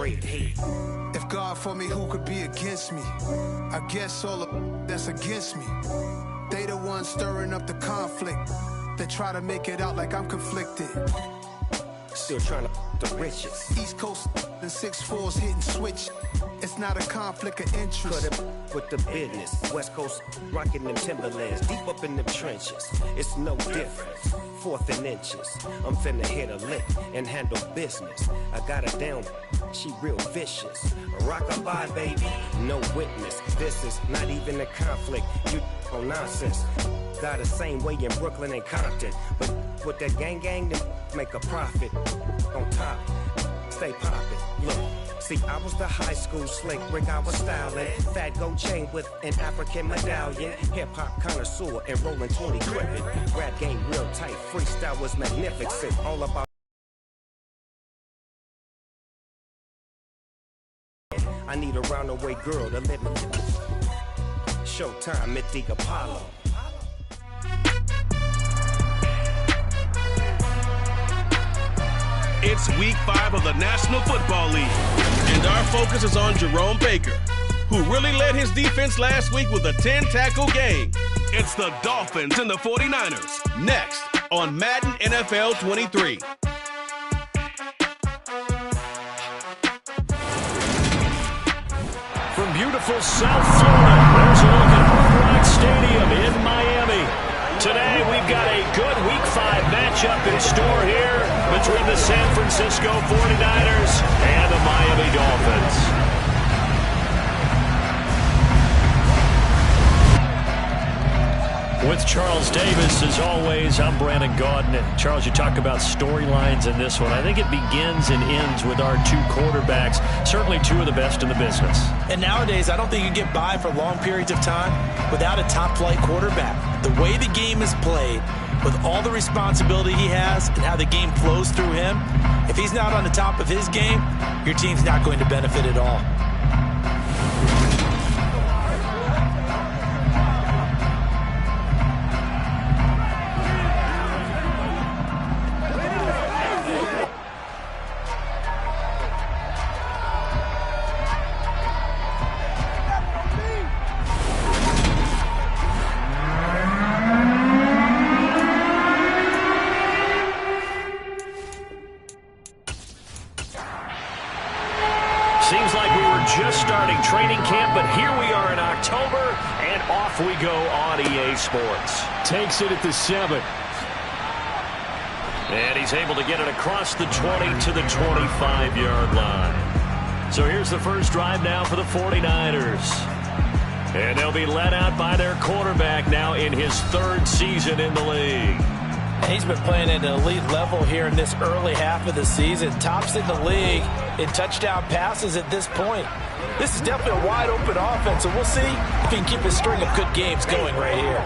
straight hate. If God for me, who could be against me? I guess all of that's against me. They the ones stirring up the conflict. They try to make it out like I'm conflicted. Still trying to the riches. East Coast and 6'4s hitting switch. It's not a conflict of interest. Cut it with the business. West Coast rocking them Timberlands, deep up in them trenches. It's no difference. 4th and inches. I'm finna hit a lick and handle business. I got her down. She real vicious. Rock-a-bye, baby. No witness. This is not even a conflict. You on nonsense. Got the same way in Brooklyn and Compton. But with that gang, then make a profit. On top, stay poppin'. Look. See, I was the high school slick Rick, I was styling. Fat gold chain with an African medallion. Hip-hop connoisseur and rolling 20 crippin'. Rap game real tight, freestyle was magnificent. All about I need a roundaway girl to let me Showtime at the Apollo. It's week 5 of the National Football League, and our focus is on Jerome Baker, who really led his defense last week with a 10-tackle game. It's the Dolphins and the 49ers, next on Madden NFL 23. From beautiful South Florida, there's a look at Hard Rock Stadium in Miami. Today, we've got a good Week 5 matchup in store here between the San Francisco 49ers and the Miami Dolphins. With Charles Davis, as always, I'm Brandon Gaudin. And Charles, you talk about storylines in this one. I think it begins and ends with our two quarterbacks, certainly two of the best in the business. And nowadays, I don't think you can get by for long periods of time without a top-flight quarterback. The way the game is played, with all the responsibility he has and how the game flows through him, if he's not on the top of his game, your team's not going to benefit at all. Seems like we were just starting training camp, but here we are in October, and off we go on EA Sports. Takes it at the 7. And he's able to get it across the 20 to the 25-yard line. So here's the first drive now for the 49ers. And they'll be led out by their quarterback now in his 3rd season in the league. He's been playing at an elite level here in this early half of the season. Tops in the league in touchdown passes at this point. This is definitely a wide-open offense, and we'll see if he can keep his string of good games going right here.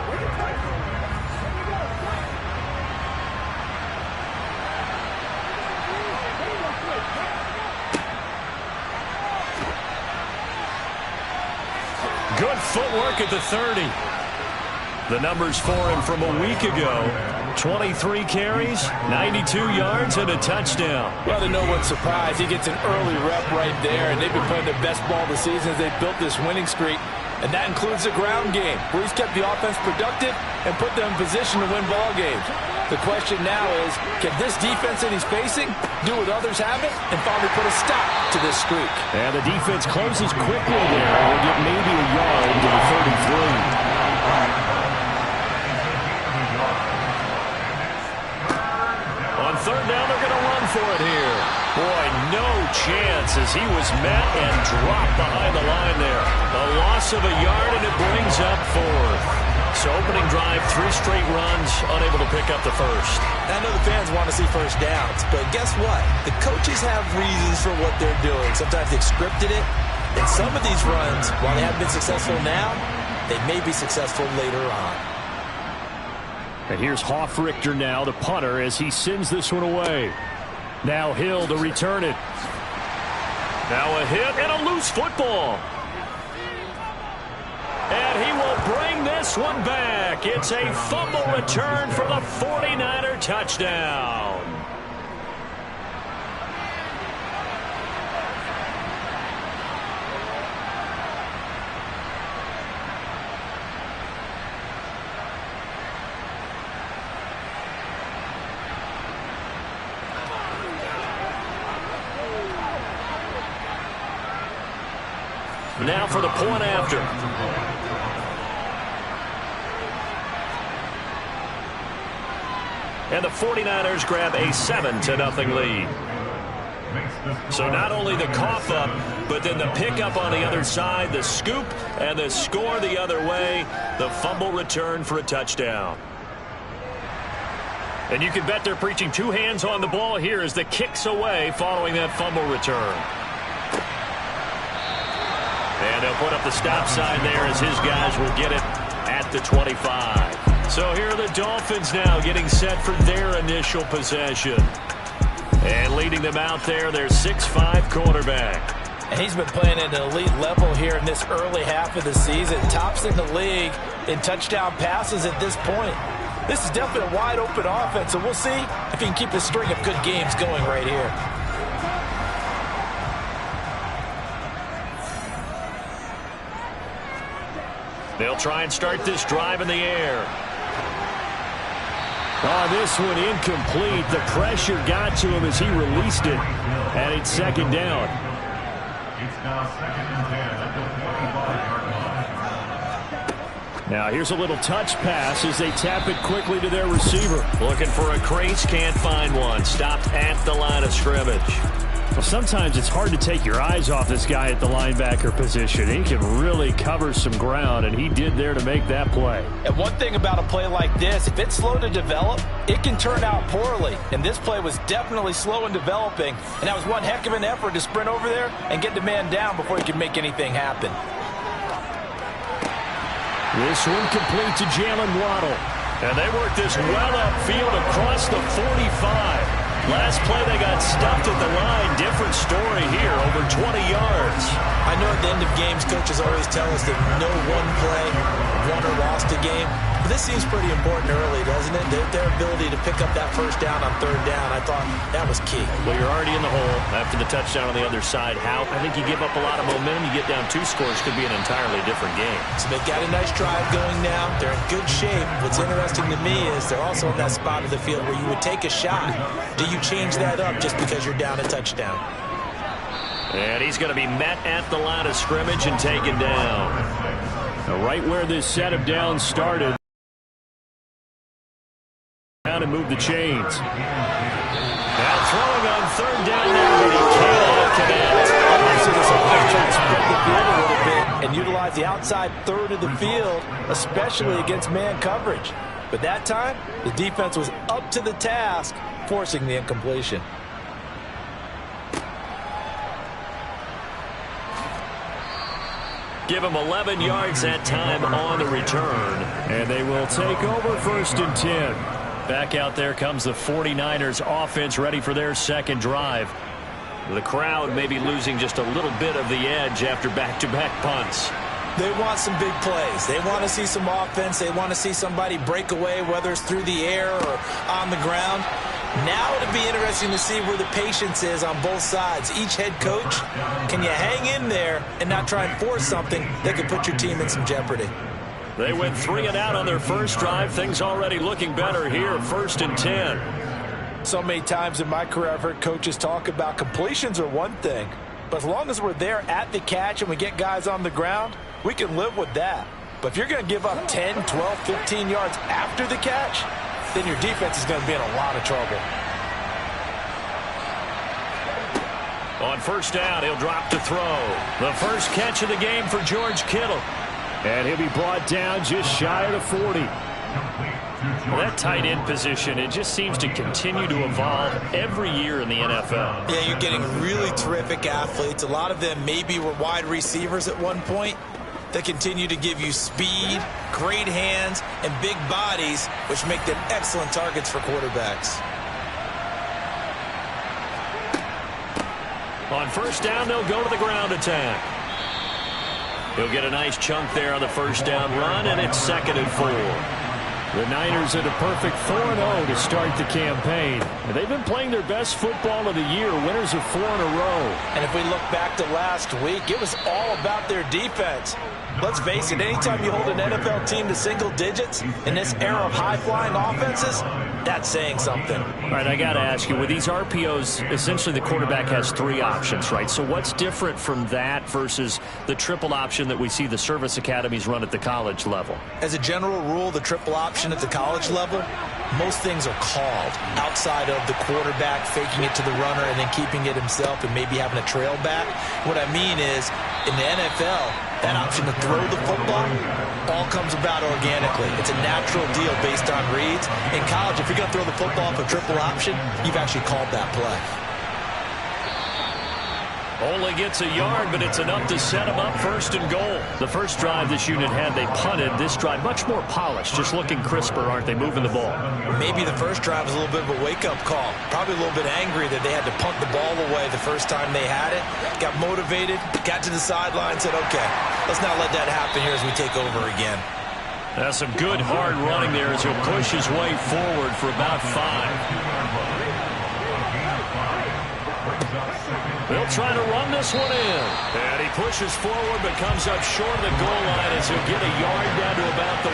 Good footwork at the 30. The numbers for him from a week ago. 23 carries, 92 yards, and a touchdown. Well, to no one's surprise, he gets an early rep right there, and they've been playing their best ball of the season as they've built this winning streak. And that includes the ground game, where he's kept the offense productive and put them in position to win ball games. The question now is, can this defense that he's facing do what others haven't and finally put a stop to this streak? And the defense closes quickly there. They'll get maybe a yard into the 33. On 3rd down, they're going to run for it here. Boy, no chance as he was met and dropped behind the line there. A loss of a yard, and it brings up 4th. So opening drive, 3 straight runs, unable to pick up the first. I know the fans want to see first downs, but guess what? The coaches have reasons for what they're doing. Sometimes they've scripted it, and some of these runs, while they haven't been successful now, they may be successful later on. And here's Hoffrichter now, the punter, as he sends this one away. Now Hill to return it. Now a hit and a loose football. And he will bring this one back. It's a fumble return for the 49er touchdown. now for the point after. And the 49ers grab a 7-0 lead. So not only the cough up, but then the pickup on the other side, the scoop, and the score the other way, the fumble return for a touchdown. And you can bet they're preaching two hands on the ball here as the kick's away following that fumble return. And they'll put up the stop sign there as his guys will get it at the 25. So here are the Dolphins now getting set for their initial possession. And leading them out there, their 6'5" quarterback. And he's been playing at an elite level here in this early half of the season. Tops in the league in touchdown passes at this point. This is definitely a wide-open offense, so we'll see if he can keep a string of good games going right here. They'll try and start this drive in the air. Oh, this one incomplete. The pressure got to him as he released it. And it's second down. It's now 2nd and 10 at the 45-yard line. Now here's a little touch pass as they tap it quickly to their receiver. Looking for a crease, can't find one. Stopped at the line of scrimmage. Well, sometimes it's hard to take your eyes off this guy at the linebacker position. He can really cover some ground, and he did there to make that play. And one thing about a play like this, if it's slow to develop, it can turn out poorly. And this play was definitely slow in developing, and that was one heck of an effort to sprint over there and get the man down before he could make anything happen. This one complete to Jalen Waddle. And they work this well upfield across the 45. Last play they got stuffed at the line. Different story here, over 20 yards. I know at the end of games, coaches always tell us that no one play won or lost a game. But this seems pretty important early, doesn't it? Their ability to pick up that first down on third down, I thought that was key. Well, you're already in the hole after the touchdown on the other side. How? I think you give up a lot of momentum. You get down 2 scores, could be an entirely different game. So they've got a nice drive going now. They're in good shape. What's interesting to me is they're also in that spot of the field where you would take a shot. Do you change that up just because you're down a touchdown? And he's going to be met at the line of scrimmage and taken down. Now, right where this set of downs started. Down and move the chains. Now throwing on third down there, but he cannot connect. So this offense trying to spread the field a little bit and utilize the outside third of the field, especially against man coverage. But that time, the defense was up to the task, forcing the incompletion. Give him 11 yards that time on the return. And they will take over 1st and 10. Back out there comes the 49ers offense ready for their second drive. The crowd may be losing just a little bit of the edge after back-to-back punts. They want some big plays. They want to see some offense. They want to see somebody break away, whether it's through the air or on the ground. Now it'll be interesting to see where the patience is on both sides. Each head coach, can you hang in there and not try and force something that could put your team in some jeopardy? They went 3 and out on their first drive. Things already looking better here, 1st and 10. So many times in my career I've heard coaches talk about completions are one thing, but as long as we're there at the catch and we get guys on the ground, we can live with that. But if you're going to give up 10, 12, 15 yards after the catch, then your defense is going to be in a lot of trouble. On first down, he'll drop to throw. The first catch of the game for George Kittle. And he'll be brought down just shy of the 40. Well, that tight end position, it just seems to continue to evolve every year in the NFL. Yeah, you're getting really terrific athletes. A lot of them maybe were wide receivers at one point. They continue to give you speed, great hands, and big bodies, which make them excellent targets for quarterbacks. On first down, they'll go to the ground attack. He'll get a nice chunk there on the first down run, and it's 2nd and 4. The Niners at a perfect 4-0 to start the campaign. And they've been playing their best football of the year, winners of 4 in a row. And if we look back to last week, it was all about their defense. Let's face it, anytime you hold an NFL team to single digits in this era of high-flying offenses, that's saying something. All right, I got to ask you, with these RPOs, essentially the quarterback has 3 options, right? So what's different from that versus the triple option that we see the service academies run at the college level? As a general rule, the triple option at the college level, most things are called outside of the quarterback faking it to the runner and then keeping it himself and maybe having a trail back. What I mean is, in the NFL, that option to throw the football all comes about organically. It's a natural deal based on reads. In college, if you're going to throw the football for triple option, you've actually called that play. Only gets a yard, but it's enough to set him up 1st and goal. The first drive this unit had, they punted. This drive, much more polished, just looking crisper, aren't they, moving the ball? Maybe the first drive was a little bit of a wake-up call. Probably a little bit angry that they had to punt the ball away the first time they had it. Got motivated, got to the sideline, said, okay, let's not let that happen here as we take over again. That's some good hard running there as he'll push his way forward for about 5. They'll try to run this one in. And he pushes forward but comes up short of the goal line as he'll get a yard down to about the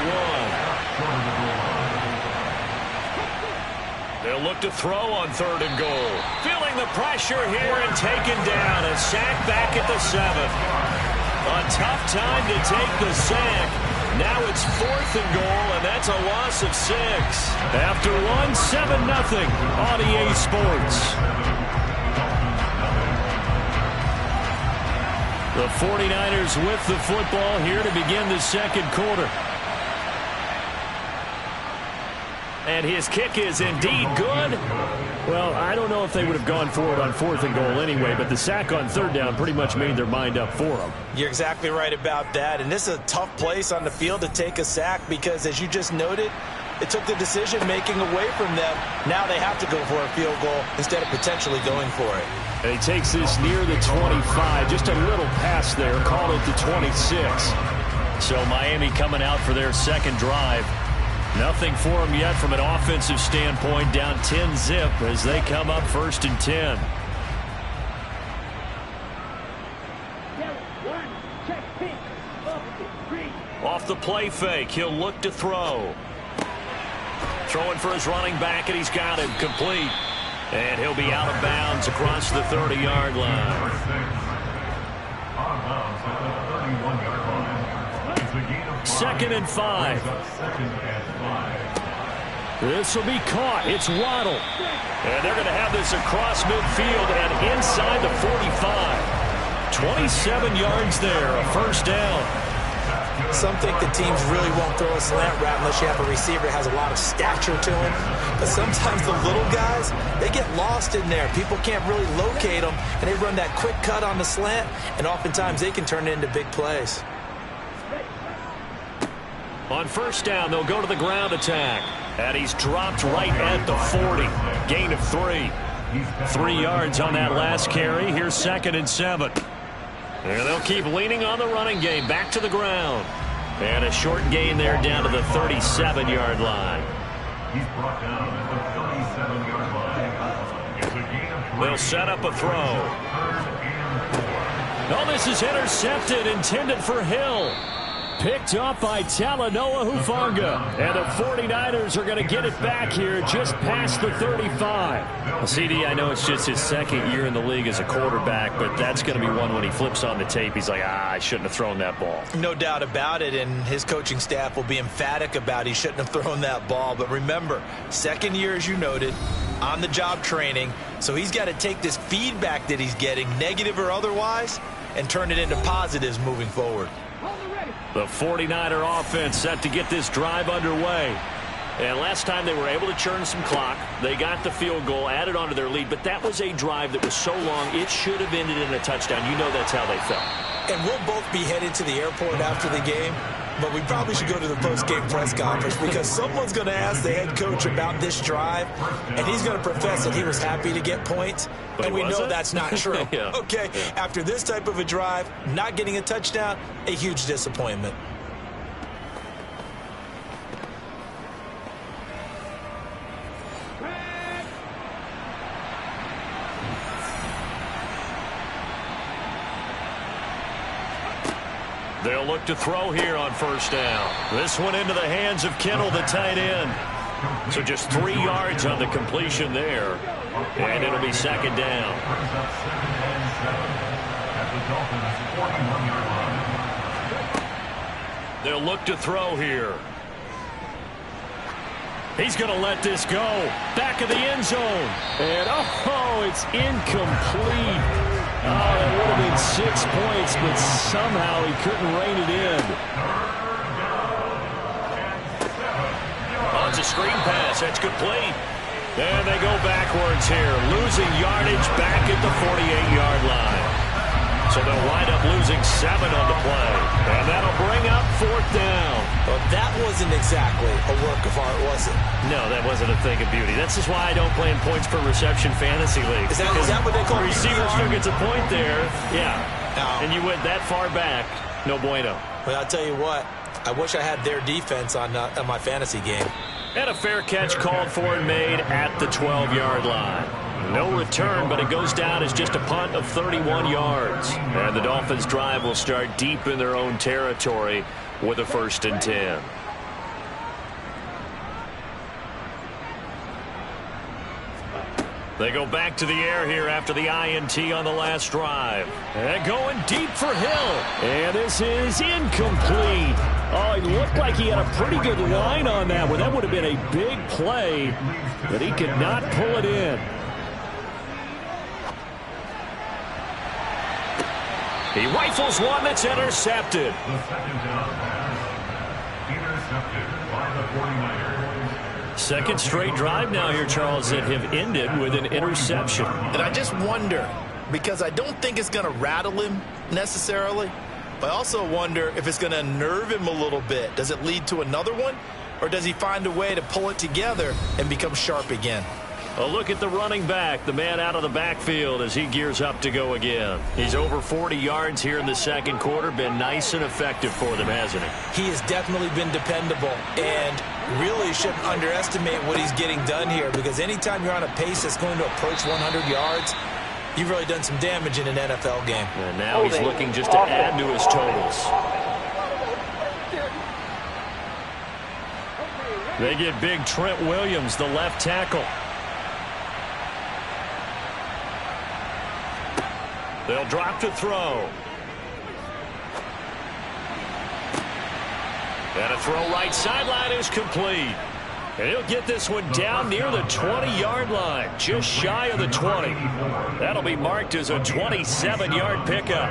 1. They'll look to throw on 3rd and goal. Feeling the pressure here and taken down. A sack back at the 7. A tough time to take the sack. Now it's 4th and goal, and that's a loss of 6. After 7-0 on EA Sports. The 49ers with the football here to begin the 2nd quarter. And his kick is indeed good. Well, I don't know if they would have gone for it on 4th and goal anyway, but the sack on 3rd down pretty much made their mind up for them. You're exactly right about that. And this is a tough place on the field to take a sack because, as you just noted, it took the decision-making away from them. Now they have to go for a field goal instead of potentially going for it. And he takes this near the 25. Just a little pass there. Called it the 26. So Miami coming out for their 2nd drive. Nothing for them yet from an offensive standpoint. Down 10-0 as they come up 1st and 10. Off the play fake. He'll look to throw. Throwing for his running back, and he's got him complete. And he'll be out of bounds across the 30-yard line. 2nd and 5. This will be caught. It's Waddle. And they're going to have this across midfield and inside the 45. 27 yards there, a 1st down. Some think the teams really won't throw a slant route unless you have a receiver that has a lot of stature to him. But sometimes the little guys, they get lost in there. People can't really locate them, and they run that quick cut on the slant, and oftentimes they can turn it into big plays. On 1st down, they'll go to the ground attack. And he's dropped right at the 40. Gain of 3. 3 yards on that last carry. Here's 2nd and 7. And they'll keep leaning on the running game. Back to the ground. And a short gain there down to the 37-yard line. He's brought down at the 37-yard line. They'll set up a throw. Oh, this is intercepted, intended for Hill. Picked up by Talanoa Hufanga. And the 49ers are going to get it back here just past the 35. Well, CD, I know it's just his 2nd year in the league as a quarterback, but that's going to be one when he flips on the tape. He's like, I shouldn't have thrown that ball. No doubt about it, and his coaching staff will be emphatic about he shouldn't have thrown that ball. But remember, 2nd year, as you noted, on-the-job training, so he's got to take this feedback that he's getting, negative or otherwise, and turn it into positives moving forward. The 49er offense set to get this drive underway. And last time they were able to churn some clock. They got the field goal, added on to their lead. But that was a drive that was so long, it should have ended in a touchdown. You know that's how they felt. And we'll both be headed to the airport after the game. But we probably should go to the post-game press conference because someone's going to ask the head coach about this drive, and he's going to profess that he was happy to get points, but and we know that's not true. Yeah. Okay, yeah. After this type of a drive, not getting a touchdown, a huge disappointment. They'll look to throw here on 1st down. This one into the hands of Kittle, the tight end. So just 3 yards on the completion there. And it'll be second down. They'll look to throw here. He's going to let this go. Back of the end zone. And, it's incomplete. Oh, that would have been 6 points, but somehow he couldn't rein it in. Oh, it's a screen pass. That's complete. And they go backwards here, losing yardage back at the 48-yard line. So they'll wind up losing 7 on the play. And that'll bring up 4th down. Well, that wasn't exactly a work of art, was it? No, that wasn't a thing of beauty. That's just why I don't play in points per reception fantasy league. Is that what they call it? Receiver still gets a point there. Yeah. No. And you went that far back. No bueno. Well, I'll tell you what. I wish I had their defense on my fantasy game. And a fair catch called for and made at the 12-yard line. No return, but it goes down as just a punt of 31 yards. And the Dolphins' drive will start deep in their own territory with a 1st and 10. They go back to the air here after the INT on the last drive. And going deep for Hill. And this is incomplete. Oh, it looked like he had a pretty good line on that one. That would have been a big play, but he could not pull it in. He rifles one that's intercepted. The second down intercepted by the 49ers. Second straight drive now here, Charles, that have ended with an interception. And I just wonder, because I don't think it's going to rattle him necessarily, but I also wonder if it's going to unnerve him a little bit. Does it lead to another one, or does he find a way to pull it together and become sharp again? A look at the running back, the man out of the backfield as he gears up to go again. He's over 40 yards here in the second quarter. Been nice and effective for them, hasn't he? He has definitely been dependable, and really shouldn't underestimate what he's getting done here, because anytime you're on a pace that's going to approach 100 yards, you've really done some damage in an NFL game. And now he's looking just to add to his totals. They get big Trent Williams, the left tackle. They'll drop to throw. And a throw right sideline is complete. And he'll get this one down near the 20-yard line, just shy of the 20. That'll be marked as a 27-yard pickup.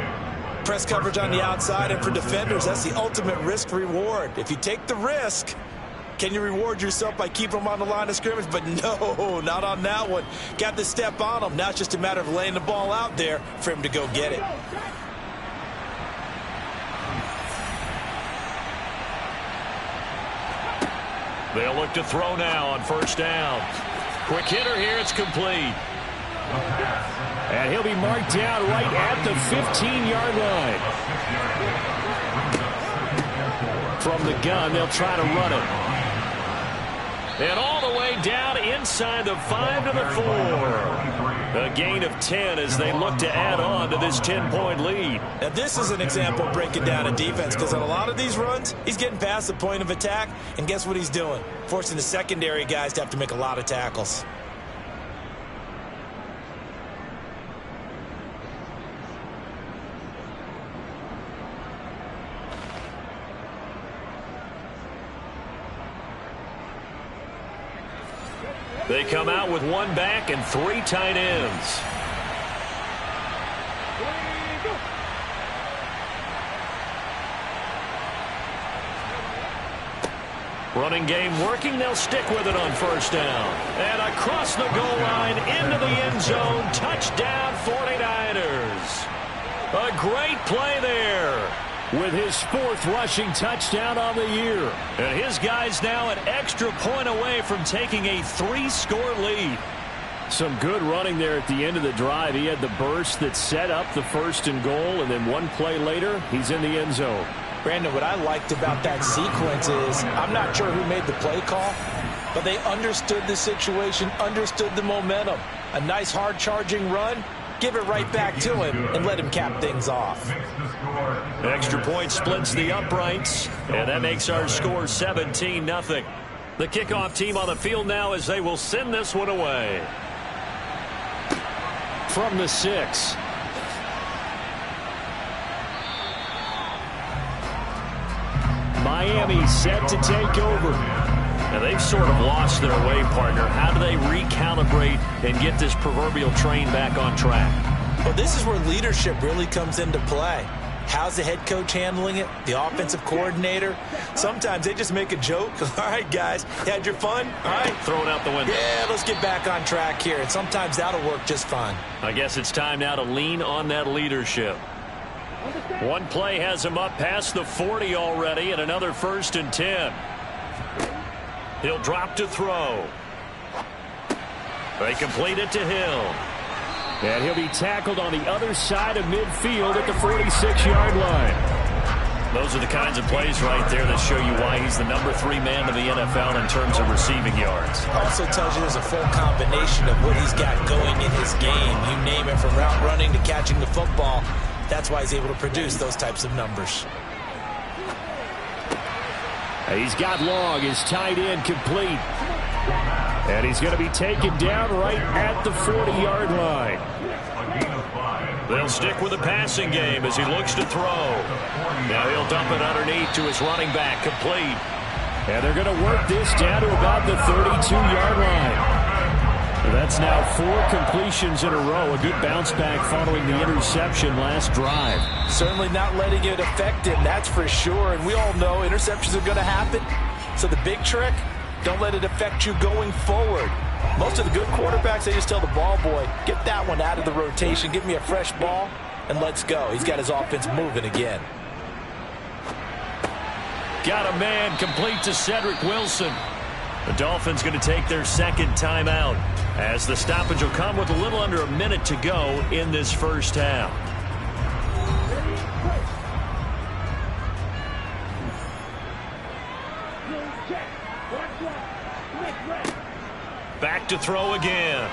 Press coverage on the outside, and for defenders, that's the ultimate risk-reward. If you take the risk, can you reward yourself by keeping them on the line of scrimmage? But no, not on that one. Got to step on them. Now it's just a matter of laying the ball out there for him to go get it. They'll look to throw now on 1st down. Quick hitter here. It's complete. And he'll be marked down right at the 15-yard line. From the gun, they'll try to run it. And all the way down inside the 5 to the 4. A gain of 10 as they look to add on to this 10-point lead. Now, this is an example of breaking down a defense, because on a lot of these runs, he's getting past the point of attack, and guess what he's doing? Forcing the secondary guys to have to make a lot of tackles. They come out with 1 back and 3 tight ends. Running game working. They'll stick with it on 1st down. And across the goal line into the end zone. Touchdown 49ers. A great play there, with his 4th rushing touchdown on the year. And his guy's now an extra point away from taking a 3-score lead. Some good running there at the end of the drive. He had the burst that set up the 1st and goal, and then 1 play later, he's in the end zone. Brandon, what I liked about that sequence is, I'm not sure who made the play call, but they understood the situation, understood the momentum. A nice hard-charging run. Give it right back to him and let him cap things off. Extra point splits the uprights, and that makes our score 17-0. The kickoff team on the field now as they will send this one away. From the 6. Miami set to take over. Now they've sort of lost their way, partner. How do they recalibrate and get this proverbial train back on track? Well, this is where leadership really comes into play. How's the head coach handling it? The offensive coordinator? Sometimes they just make a joke. All right, guys, you had your fun? All right. Throw it out the window. Yeah, let's get back on track here. And sometimes that'll work just fine. I guess it's time now to lean on that leadership. One play has him up past the 40 already, and another 1st and 10. He'll drop to throw. They complete it to Hill. And he'll be tackled on the other side of midfield at the 46-yard line. Those are the kinds of plays right there that show you why he's the number 3 man in the NFL in terms of receiving yards. Also tells you there's a full combination of what he's got going in his game. You name it, from route running to catching the football. That's why he's able to produce those types of numbers. He's got Long, his tight end, complete. And he's going to be taken down right at the 40-yard line. They'll stick with the passing game as he looks to throw. Now he'll dump it underneath to his running back, complete. And they're going to work this down to about the 32-yard line. That's now 4 completions in a row. A good bounce back following the interception last drive. Certainly not letting it affect him, that's for sure. And we all know interceptions are going to happen. So the big trick, don't let it affect you going forward. Most of the good quarterbacks, they just tell the ball boy, get that one out of the rotation, give me a fresh ball, and let's go. He's got his offense moving again. Got a man complete to Cedric Wilson. The Dolphins going to take their second timeout as the stoppage will come with a little under a minute to go in this first half. Back to throw again.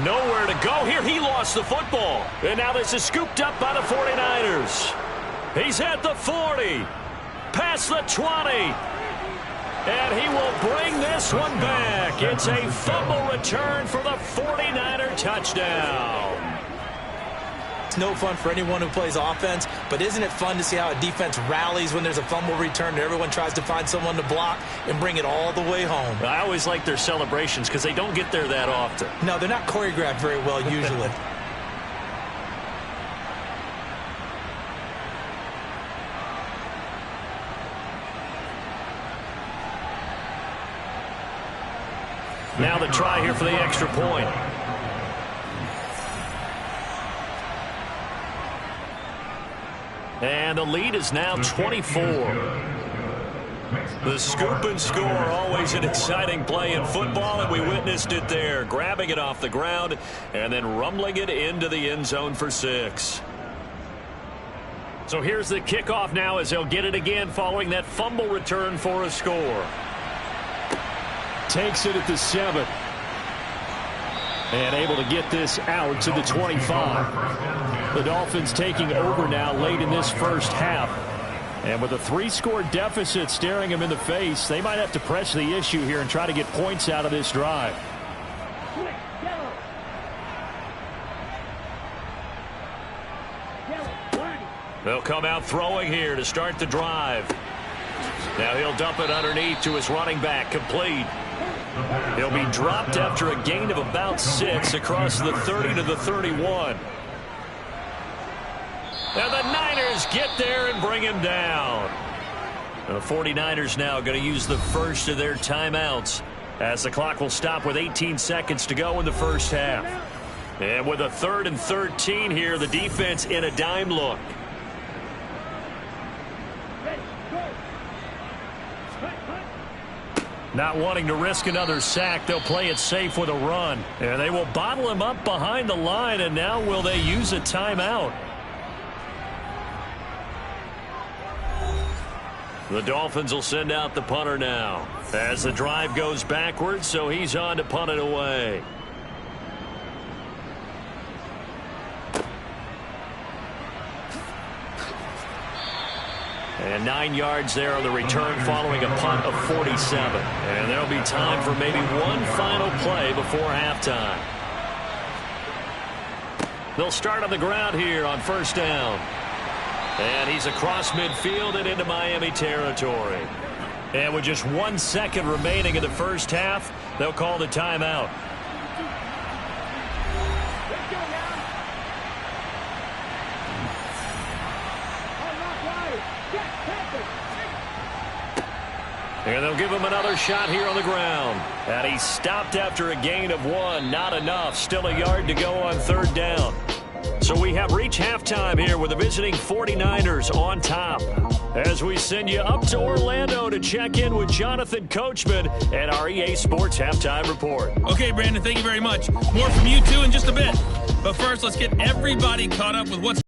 Nowhere to go here. He lost the football. And now this is scooped up by the 49ers. He's at the 40. Past the 20. And he will bring this one back. It's a fumble return for the 49er touchdown. It's no fun for anyone who plays offense, but isn't it fun to see how a defense rallies when there's a fumble return and everyone tries to find someone to block and bring it all the way home? I always like their celebrations because they don't get there that often. No, they're not choreographed very well usually. Now the try here for the extra point. And the lead is now 24. The scoop and score, always an exciting play in football, and we witnessed it there, grabbing it off the ground and then rumbling it into the end zone for 6. So here's the kickoff now as they'll get it again following that fumble return for a score. Takes it at the 7. And able to get this out to the 25. The Dolphins taking over now late in this first half. And with a 3-score deficit staring them in the face, they might have to press the issue here and try to get points out of this drive. They'll come out throwing here to start the drive. Now he'll dump it underneath to his running back, complete. He'll be dropped after a gain of about 6 across the 30 to the 31. And the Niners get there and bring him down. The 49ers now going to use the first of their timeouts as the clock will stop with 18 seconds to go in the first half. And with a 3rd and 13 here, the defense in a dime look. Not wanting to risk another sack, they'll play it safe with a run. And they will bottle him up behind the line, and now will they use a timeout? The Dolphins will send out the punter now as the drive goes backwards, so he's on to punt it away. And 9 yards there on the return following a punt of 47. And there'll be time for maybe one final play before halftime. They'll start on the ground here on first down. And he's across midfield and into Miami territory. And with just 1 second remaining in the first half, they'll call the timeout. And they'll give him another shot here on the ground. And he stopped after a gain of 1. Not enough. Still a yard to go on third down. So we have reached halftime here with the visiting 49ers on top. As we send you up to Orlando to check in with Jonathan Coachman and our EA Sports Halftime Report. Okay, Brandon, thank you very much. More from you two in just a bit. But first, let's get everybody caught up with what's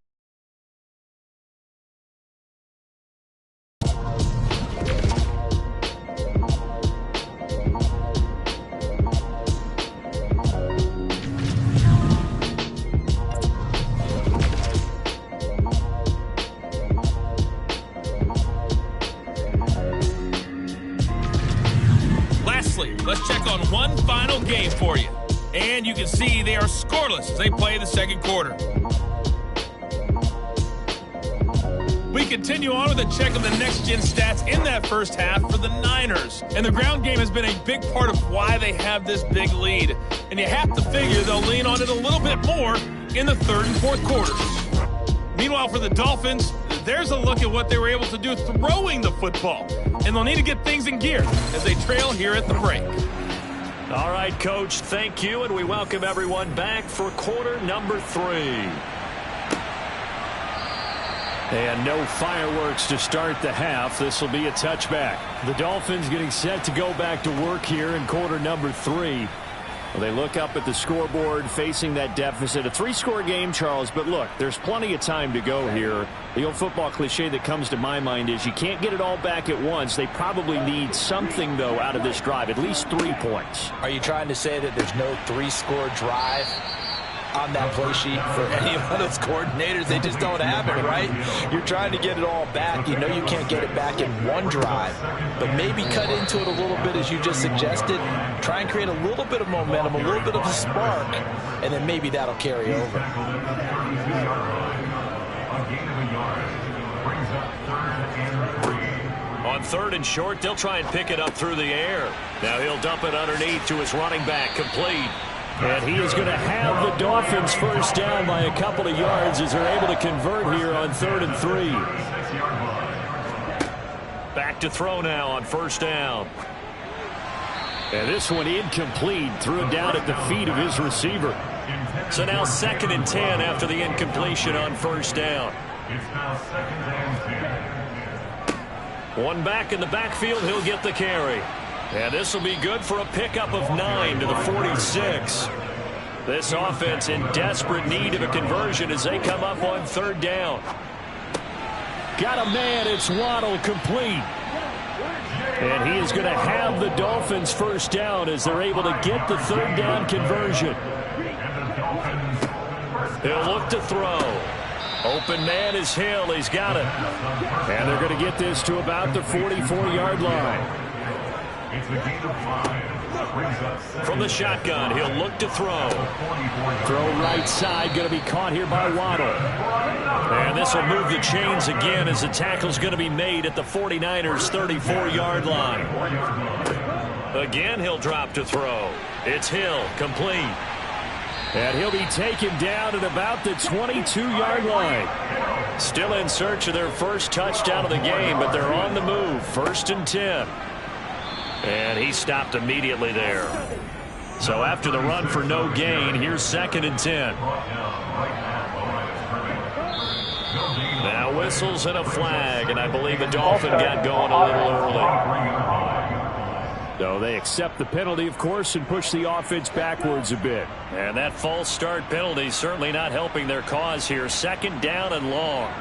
let's check on one final game for you. And you can see they are scoreless as they play the second quarter. We continue on with a check of the next-gen stats in that first half for the Niners. And the ground game has been a big part of why they have this big lead. And you have to figure they'll lean on it a little bit more in the third and fourth quarters. Meanwhile, for the Dolphins, there's a look at what they were able to do throwing the football. And they'll need to get things in gear as they trail here at the break. All right, Coach, thank you, and we welcome everyone back for quarter number 3. And no fireworks to start the half. This will be a touchback. The Dolphins getting set to go back to work here in quarter number 3. Well, they look up at the scoreboard facing that deficit. A 3-score game, Charles, but look, there's plenty of time to go here. The old football cliche that comes to my mind is you can't get it all back at once. They probably need something, though, out of this drive, at least 3 points. Are you trying to say that there's no 3-score drive on that play sheet for any of those coordinators? They just don't have it, right? You're trying to get it all back. You know you can't get it back in one drive, but maybe cut into it a little bit as you just suggested. Try and create a little bit of momentum, a little bit of a spark, and then maybe that'll carry over. On third and short, they'll try and pick it up through the air. Now he'll dump it underneath to his running back, complete. And he is going to have the Dolphins first down by a couple of yards as they're able to convert here on 3rd and 3. Back to throw now on first down. And this one incomplete. Threw it down at the feet of his receiver. So now 2nd and 10 after the incompletion on first down. It's now 2nd and 10. One back in the backfield. He'll get the carry. And this will be good for a pickup of 9 to the 46. This offense in desperate need of a conversion as they come up on 3rd down. Got a man. It's Waddle, complete. And he is going to have the Dolphins first down as they're able to get the 3rd down conversion. He'll look to throw. Open man is Hill. He's got it. And they're going to get this to about the 44-yard line. From the shotgun, he'll look to throw. Throw right side, going to be caught here by Waddle. And this will move the chains again as the tackle's going to be made at the 49ers' 34-yard line. Again, he'll drop to throw. It's Hill, complete. And he'll be taken down at about the 22-yard line. Still in search of their first touchdown of the game, but they're on the move. 1st and 10. And he stopped immediately there. So after the run for no gain, here's 2nd and 10. Now whistles and a flag, and I believe the Dolphin got going a little early. So they accept the penalty, of course, and push the offense backwards a bit. And that false start penalty certainly not helping their cause here. 2nd down and long.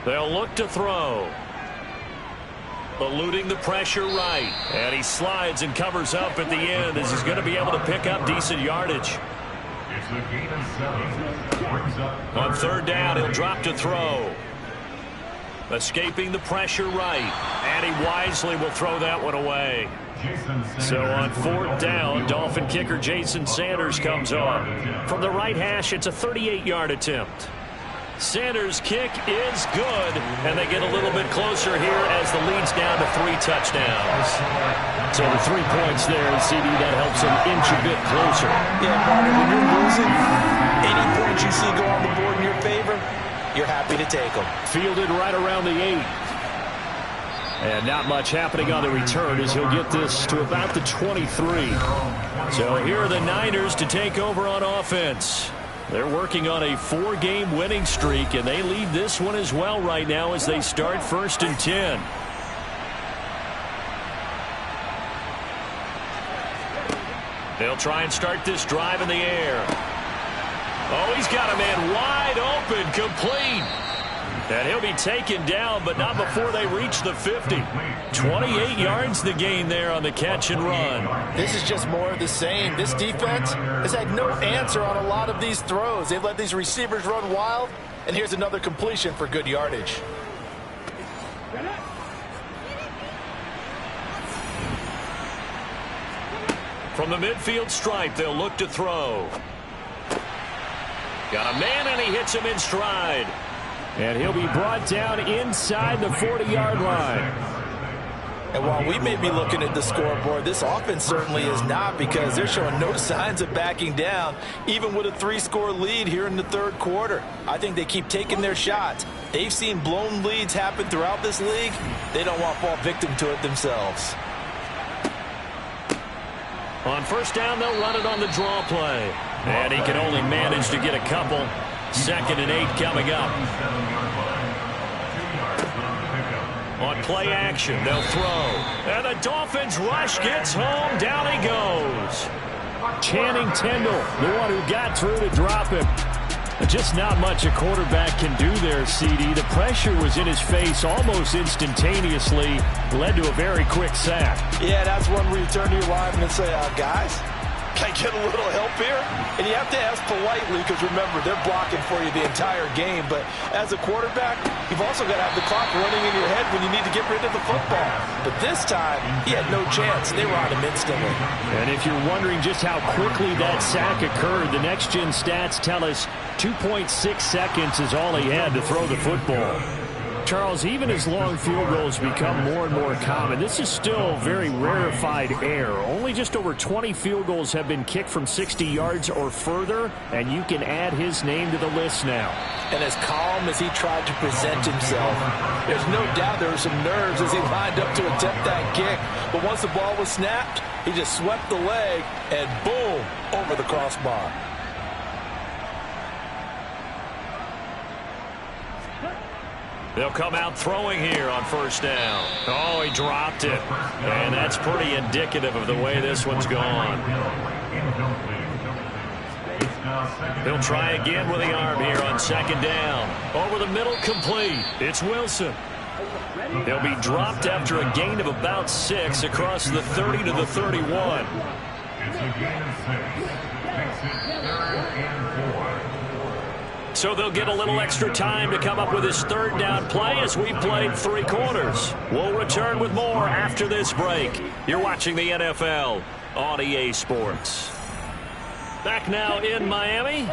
They'll look to throw. Eluding the pressure right. And he slides and covers up at the end as he's going to be able to pick up decent yardage. It's a gain of 7. On 3rd down, he'll drop to throw. escaping the pressure right. And he wisely will throw that one away. So on 4th down, Dolphin kicker Jason Sanders comes on. From the right hash, it's a 38-yard attempt. Sanders' kick is good, and they get a little bit closer here as the lead's down to 3 touchdowns. So the 3 points there, CD, that helps them inch a bit closer. Yeah, partner, when you're losing, any points you see go on the board in your favor, you're happy to take them. Fielded right around the 8. And not much happening on the return as he'll get this to about the 23. So here are the Niners to take over on offense. They're working on a 4-game winning streak, and they lead this one as well right now as they start 1st and 10. They'll try and start this drive in the air. Oh, he's got a man wide open, complete. And he'll be taken down, but not before they reach the 50. 28 yards the gain there on the catch and run. This is just more of the same. This defense has had no answer on a lot of these throws. They've let these receivers run wild, and here's another completion for good yardage. From the midfield stripe, they'll look to throw. Got a man, and he hits him in stride. And he'll be brought down inside the 40-yard line. And while we may be looking at the scoreboard, this offense certainly is not, because they're showing no signs of backing down, even with a 3-score lead here in the 3rd quarter. I think they keep taking their shots. They've seen blown leads happen throughout this league. They don't want to fall victim to it themselves. On 1st down, they'll run it on the draw play. And he can only manage to get a couple. 2nd and 8 coming up. On play action, they'll throw. And the Dolphins rush gets home. Down he goes. Channing Tindall, the one who got through to drop him. Just not much a quarterback can do there, CD. The pressure was in his face almost instantaneously. Led to a very quick sack. Yeah, that's one where you turn to your lineman and say, guys, can I get a little help here? And you have to ask politely, because remember, they're blocking for you the entire game. But as a quarterback, you've also got to have the clock running in your head when you need to get rid of the football. But this time, he had no chance. They were on him instantly. And if you're wondering just how quickly that sack occurred, the next-gen stats tell us 2.6 seconds is all he had to throw the football. Charles, even as long field goals become more and more common, this is still very rarefied air. Only just over 20 field goals have been kicked from 60 yards or further, and you can add his name to the list now. And as calm as he tried to present himself, there's no doubt there were some nerves as he lined up to attempt that kick. But once the ball was snapped, he just swept the leg and boom, over the crossbar. They'll come out throwing here on 1st down. Oh, he dropped it. And that's pretty indicative of the way this one's gone. He'll try again with the arm here on 2nd down. Over the middle, complete. It's Wilson. He'll be dropped after a gain of about 6 across the 30 to the 31. It's a gain of 6. Makes it 3rd and 4. So they'll get a little extra time to come up with his 3rd down play as we played 3 quarters. We'll return with more after this break. You're watching the NFL on EA Sports. Back now in Miami.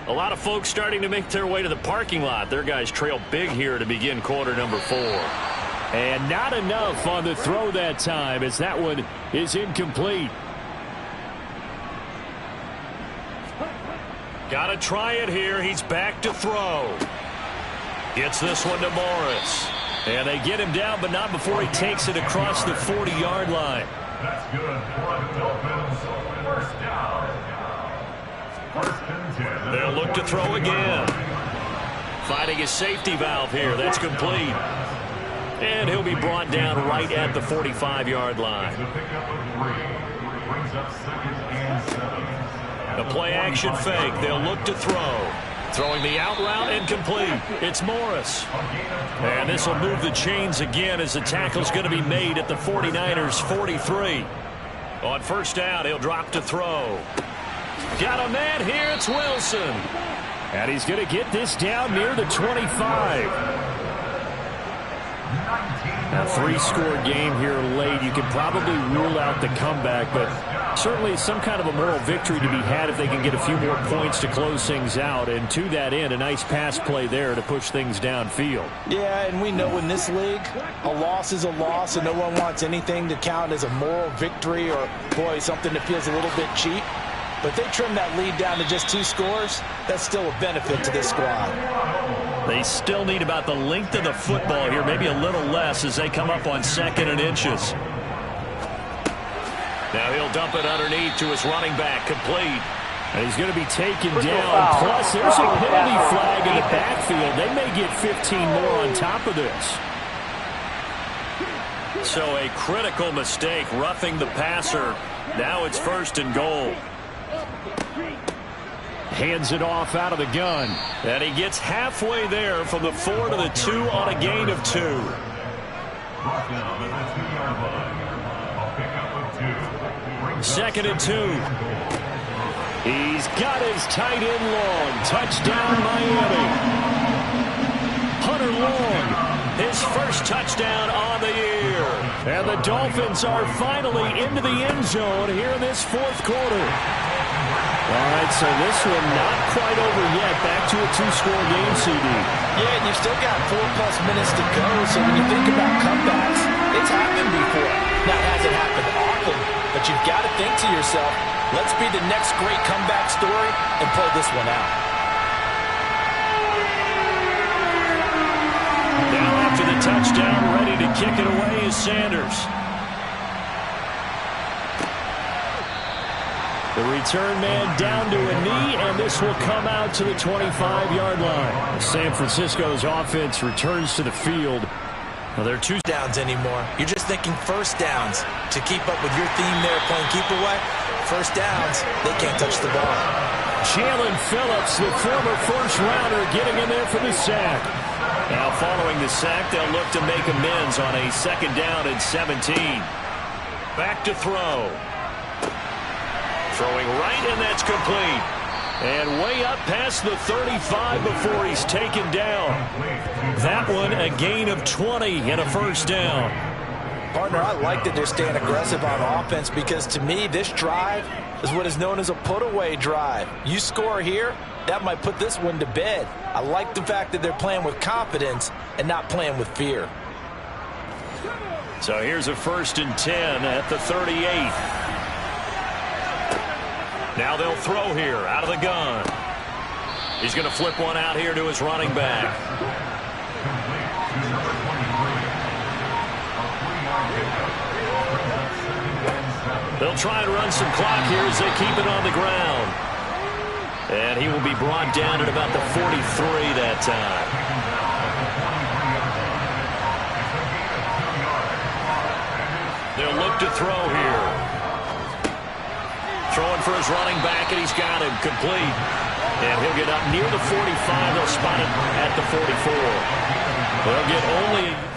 A lot of folks starting to make their way to the parking lot. Their guys trail big here to begin quarter number 4. And not enough on the throw that time as that one is incomplete. Got to try it here. He's back to throw. Gets this one to Morris. And they get him down, but not before he takes it across the 40-yard line. That's good for the Dolphins. 1st down. 1st and 10. They'll look to throw again. Finding his safety valve here. That's complete. And he'll be brought down right at the 45-yard line. It's a pickup of 3. Brings up 2nd and 7. A play-action fake. They'll look to throw. Throwing the out route and complete. It's Morris. And this will move the chains again as the tackle's going to be made at the 49ers' 43. On 1st down, he'll drop to throw. Got a man here. It's Wilson. And he's going to get this down near the 25. A 3-score game here late. You could probably rule out the comeback, but certainly some kind of a moral victory to be had if they can get a few more points to close things out. And to that end, a nice pass play there to push things downfield. Yeah, and we know in this league, a loss is a loss, and no one wants anything to count as a moral victory or, boy, something that feels a little bit cheap. But if they trim that lead down to just 2 scores, that's still a benefit to this squad. They still need about the length of the football here, maybe a little less as they come up on 2nd and inches. Now he'll dump it underneath to his running back, complete. And he's going to be taken down. Plus, there's a penalty flag in the backfield. They may get 15 more on top of this. So a critical mistake, roughing the passer. Now it's 1st and goal. Hands it off out of the gun. And he gets halfway there from the 4 to the 2 on a gain of 2. Second and 2. He's got his tight end long. Touchdown, Miami. Hunter Long, his first touchdown on the year. And the Dolphins are finally into the end zone here in this 4th quarter. All right, so this one not quite over yet. Back to a 2-score game, CD. Yeah, and you've still got 4+ minutes to go, so when you think about comebacks, it's happened before. Now, it hasn't happened often, but you've got to think to yourself, let's be the next great comeback story and play this one out. Now after the touchdown, ready to kick it away is Sanders. The return man down to a knee, and this will come out to the 25-yard line. San Francisco's offense returns to the field. Well, they're 2 downs anymore. You're just thinking 1st downs. To keep up with your theme there playing keep away, 1st downs, they can't touch the ball. Jalen Phillips, the former 1st-rounder, getting in there for the sack. Now following the sack, they'll look to make amends on a 2nd down and 17. Back to throw. Throwing right, and that's complete. And way up past the 35 before he's taken down. That one a gain of 20 and a 1st down. Partner, I like that they're staying aggressive on offense because to me, this drive is what is known as a put-away drive. You score here, that might put this one to bed. I like the fact that they're playing with confidence and not playing with fear. So here's a 1st and 10 at the 38. Now they'll throw here out of the gun. He's going to flip one out here to his running back. They'll try and run some clock here as they keep it on the ground. And he will be brought down at about the 43 that time. They'll look to throw here. Throwing for his running back, and he's got him complete. And he'll get up near the 45. They'll spot it at the 44. They'll get only...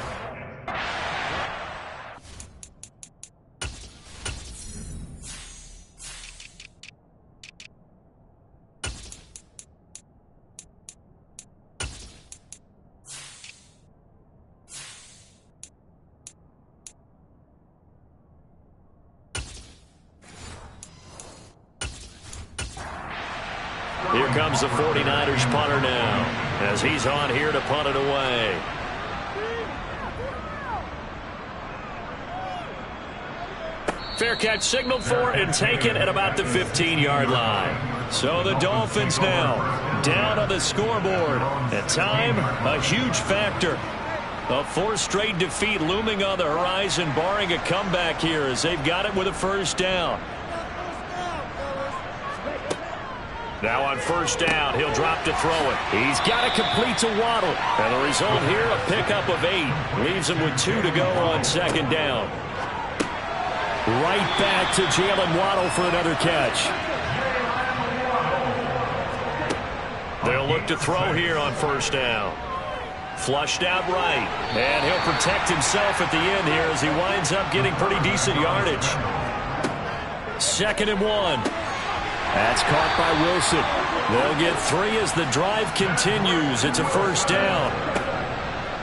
Here comes the 49ers punter now as he's on here to punt it away. Fair catch signaled for and taken at about the 15-yard line. So the Dolphins now down on the scoreboard. At time, a huge factor. A 4th straight defeat looming on the horizon, barring a comeback here as they've got it with a 1st down. Now on 1st down, he'll drop to throw it. He's got it complete to Waddle. And the result here, a pickup of 8. Leaves him with 2 to go on 2nd down. Right back to Jalen Waddle for another catch. They'll look to throw here on 1st down. Flushed out right. And he'll protect himself at the end here as he winds up getting pretty decent yardage. 2nd and 1. That's caught by Wilson. They'll get 3 as the drive continues. It's a 1st down.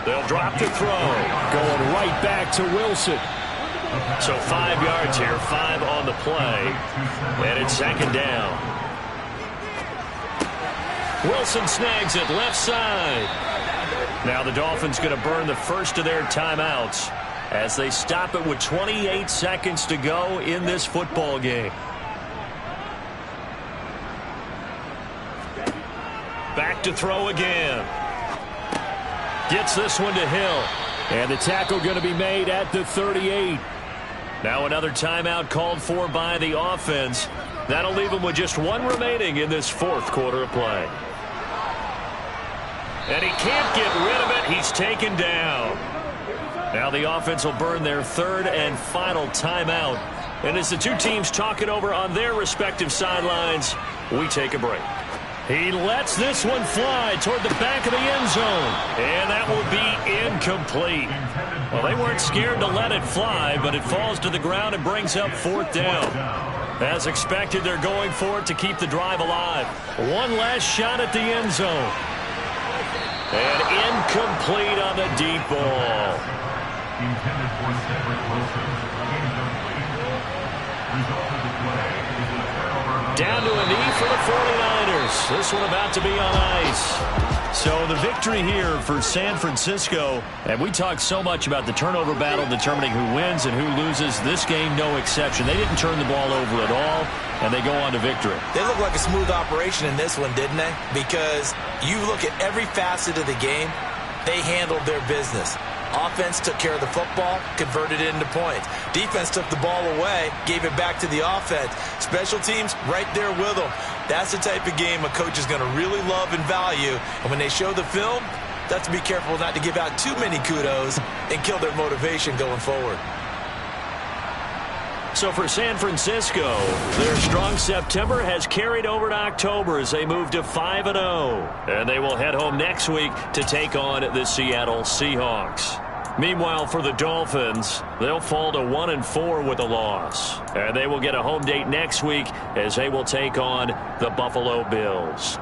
They'll drop to throw. Going right back to Wilson. So 5 yards here, 5 on the play. And it's second down. Wilson snags it left side. Now the Dolphins going to burn the first of their timeouts as they stop it with 28 seconds to go in this football game. Back to throw again. Gets this one to Hill. And the tackle going to be made at the 38. Now another timeout called for by the offense. That'll leave them with just 1 remaining in this fourth quarter of play. And he can't get rid of it. He's taken down. Now the offense will burn their third and final timeout. And as the two teams talk it over on their respective sidelines, we take a break. He lets this one fly toward the back of the end zone. And that will be incomplete. Well, they weren't scared to let it fly, but it falls to the ground and brings up fourth down. As expected, they're going for it to keep the drive alive. One last shot at the end zone. And incomplete on the deep ball. Intended for Cedric Wilson. Incomplete. Result of the play is a turnover. Down to a knee for the 49ers. This one about to be on ice. So the victory here for San Francisco. And we talked so much about the turnover battle determining who wins and who loses. This game, no exception. They didn't turn the ball over at all, and they go on to victory. They look like a smooth operation in this one, didn't they? Because you look at every facet of the game, they handled their business. Offense took care of the football, converted it into points. Defense took the ball away, gave it back to the offense. Special teams right there with them. That's the type of game a coach is going to really love and value. And when they show the film, they have to be careful not to give out too many kudos and kill their motivation going forward. So for San Francisco, their strong September has carried over to October as they move to 5-0. And they will head home next week to take on the Seattle Seahawks. Meanwhile, for the Dolphins, they'll fall to 1-4 with a loss. And they will get a home date next week as they will take on the Buffalo Bills.